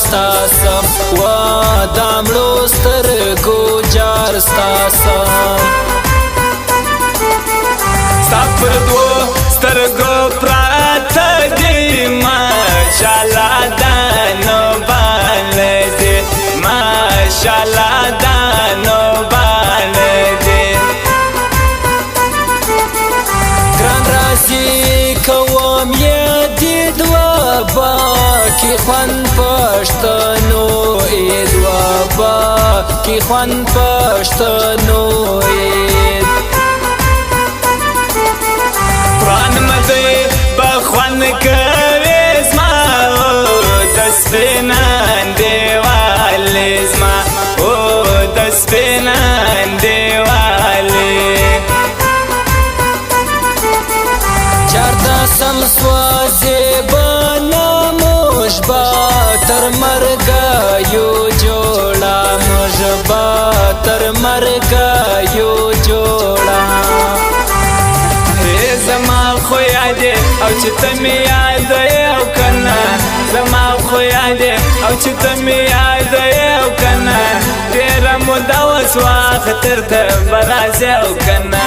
ستاسم و دامړو سترګو جار ستاسم ستا پر دوو سترګو پراته دي ماشاءالله دا نو باندې ماشاءالله دا نو باندې ګران راځي کوم یې دید و با کی خوند پښتنو عید و با کی خوند پښتنو عید قرآن مدی بخوان کوي زما د سپینان دیوالې زما او د سپینان دیوالې چارته سم سوازې بناموش با تر مرګه یو جوړه موږ به تر مرګه یو جوړه زما خو یادې او چې ته مې یادې او کنه زما خو یادې او چې ته مې یادې او کنه ډېره موده وسوه خطر ته به راځې او کنه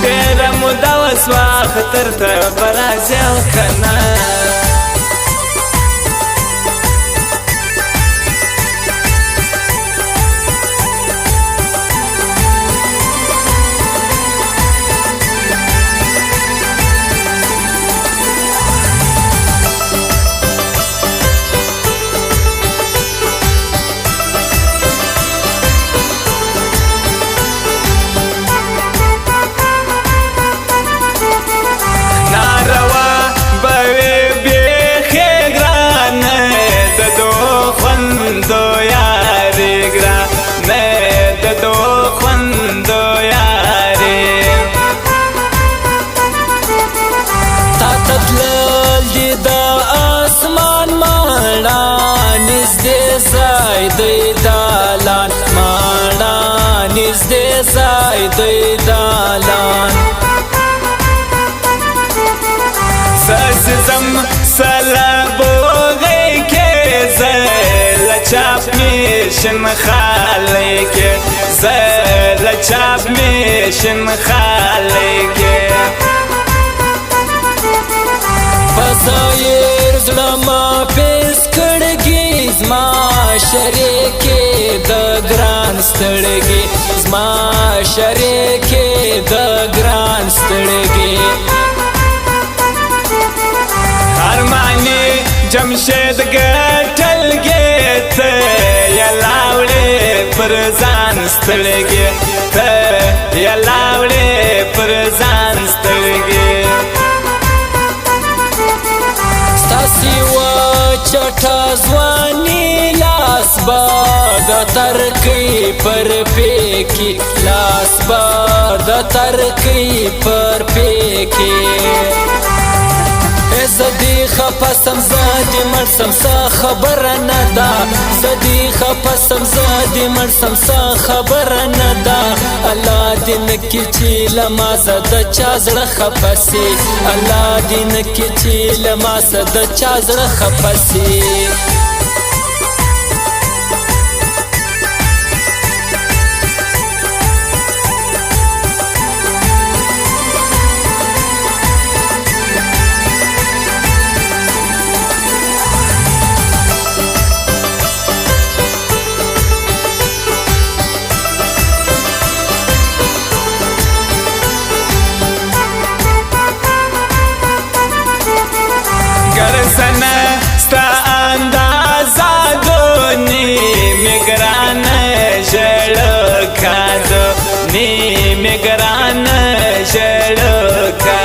ډېره موده وسوه خطر ته به راځې او کنه دالان ماړه نږدې ځای دی دالان سزم سلبوغی که زل چاپ میشن خالی که زل چاپ میشن خالی که فزایر زلما پیس کړګي زما شریکې د ګران ستړګي زما شریکې د ګران ستړګي ارمانی جمشید ګټلګي ته یلاوړې پر ځان ستړګي ته یلاوړې پر ځان ستړګي ستاسي و چټه ځواني لاس با د ترکي پر پېکي لاس با د ترکي پر پېکي زدی خپسم زدی مرسم سا خبر نه دا زدی خپسم زدی مرسم سا خبر نه دا الله دین کی چې لما زد چا زړه خپسي الله دین کی چې لما زد چا زړه خپسي ستا اندازه دونی میگران ژړکا دونی میگران ژړکا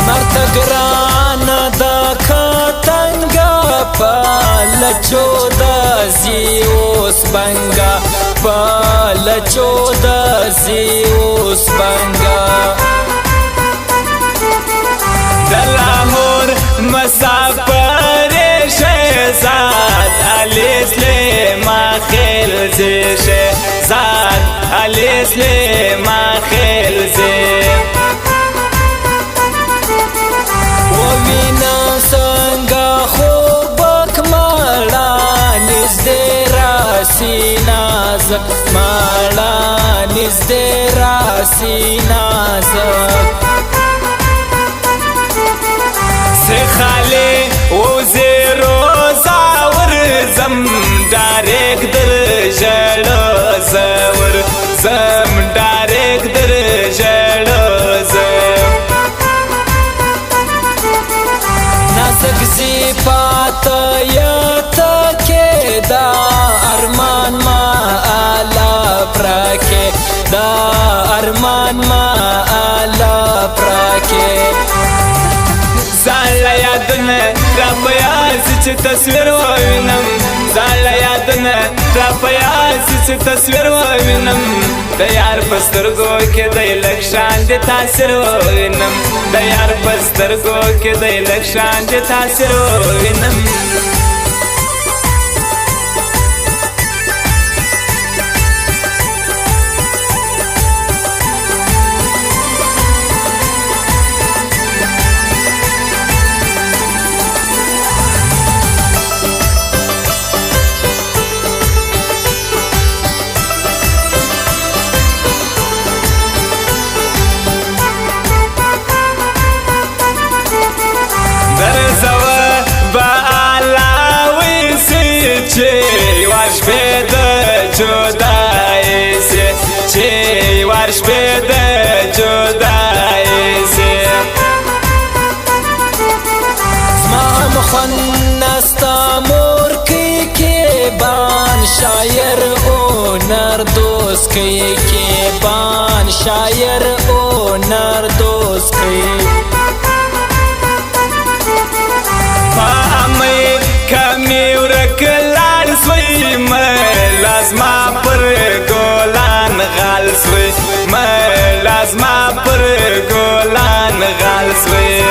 مرته ګران د کتنګا پلچو د زیوس بنګا پلچو د زیوس بنګا دلاهور مسافر شهزاد علی سلیمان خیل شهزاد علی سلیمان خیل ووینم څنګه نازک مالا نزدې راسي نازک سی خالی او زیرو زاور زم ډایرک در ژړو زور زم ډایرک در ژړو زم نازک زی پاتا یا تکې دا ارمان ما الا پراکې دا ارمان ما الا پراکې ځان له یادونه را په یاد سي چې تصویر ووینم ځان له یادونه را په یاد سي چې تصویر ووینم د یار په سترګو کې دی لږ شان د تاثیر ووینم د یار په سترګو کې دی لږ شان د تاثیر ووینم چې واش به د جدای سي چې واش به د جدای سي زما مخنستا مور کې بان شاعر او نردوس کې بان شاعر او نردوس کې فهمي کمی ورکل سوی لازما پر گولان غال سوی لازما پر گولان غال سوی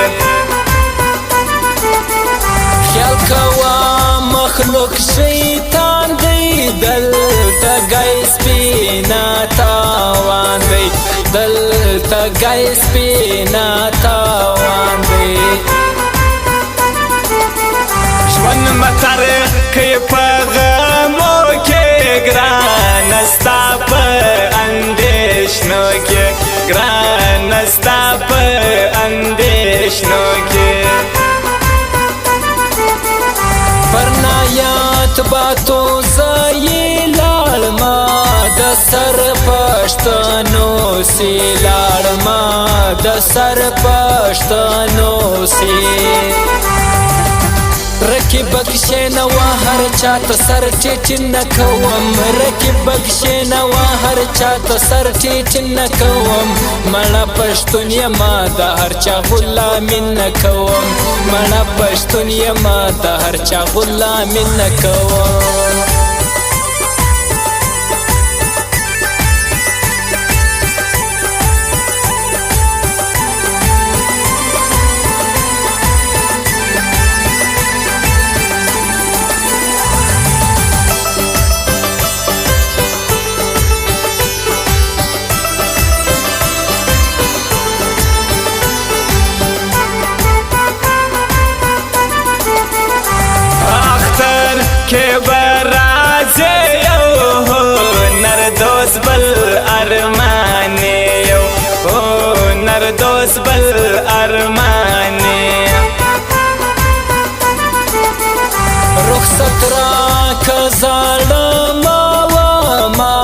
خیال کوا مخلوق شیطان دی دلتا گئی سپینا تاوان دی دلتا گئی سپینا تاوان دی ژوند متر کې په غمو کې ګران ستا په اندېښنو کې ګران ستا په اندېښنو کې پرنایات باتو زایی لالما د سر پښتنو سی لالما د سر پښتنو سی رکی بخشې نوا هر چاته سر ټیټ نه کوم رکی بخشې نوا هر چاته سر ټیټ نه کوم مړه پښتون یما د هر چا غلام نه کوم مړه پښتون یما د هر چا غلام نه کوم کې برازه یو نردوس بل ارمان یو نردوس بل ارمان رخصت را کزړما ما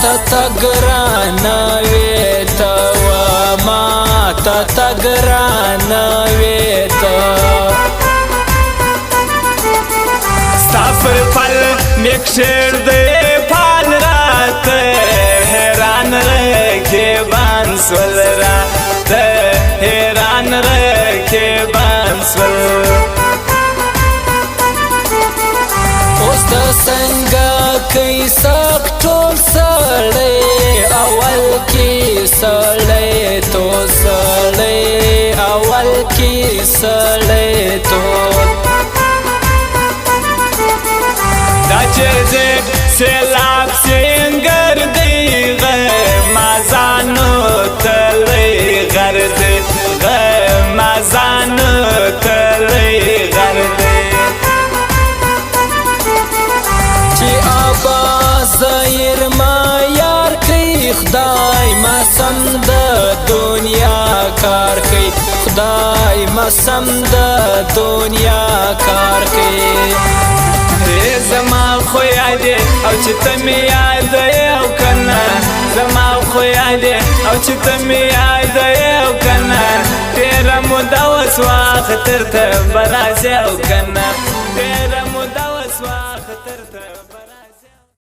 ته تګرانه وېتا ما ته تګرانه وېتا پر پل میکشر دے پال رات حیران رکھے بانسول رات حیران رکھے بانسول اوس د څنګه کوي سک ټول سړی اول کې سړی تو سړی اول کې سړی تو سیلاب سنگر دی غمازانو تلی غرد غمازانو تلی غرد چی آبا زیر ما سم د دنیا کار کوي خدای ما سم د دنیا کار کوي زما خو یادې او چې ته مې یادې او کنه زما خو یادې او چې ته مې یادې او کنه تیره موده وسوه خطر ته به راشې او کنه تیره موده وسوه خطر ته